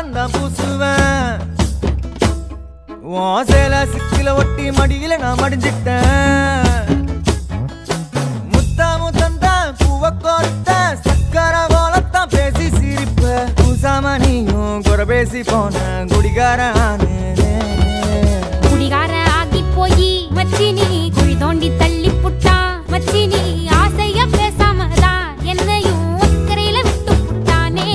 சாயம் தான் பூசுவேன். சேல சிக்கில ஒட்டி மடியில நான் மடிஞ்சிட்டேன். முத்தம் பூவ கோர்த்த சக்கர கோலத்தான் பேசி சிரிப்ப. பூசாம நீயும் குறை பேசி போன குடிகார குடிகார ஆகி போய் மச்சினி குழி தோண்டி தள்ளி புட்டா. மச்சினி ஆசைய பேசாமதான் என்னையும் அக்கறையில விட்டு புட்டானே.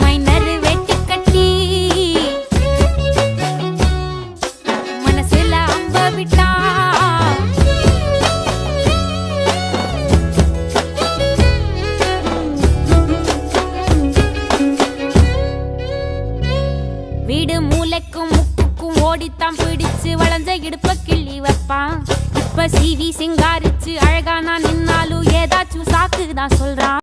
மைனர் வெட்டி கட்டி மனசுல அம்ப விட்டா. வீடு மூளைக்கும் முக்குக்கும் ஓடித்தான் பிடிச்சு வளைஞ்ச இடுப்ப கிள்ளி வைப்பான். இப்ப சிவி சிங்காரிச்சு அழகா நான் நின்னாலும் ஏதாச்சும் சாக்குதான் சொல்றான்.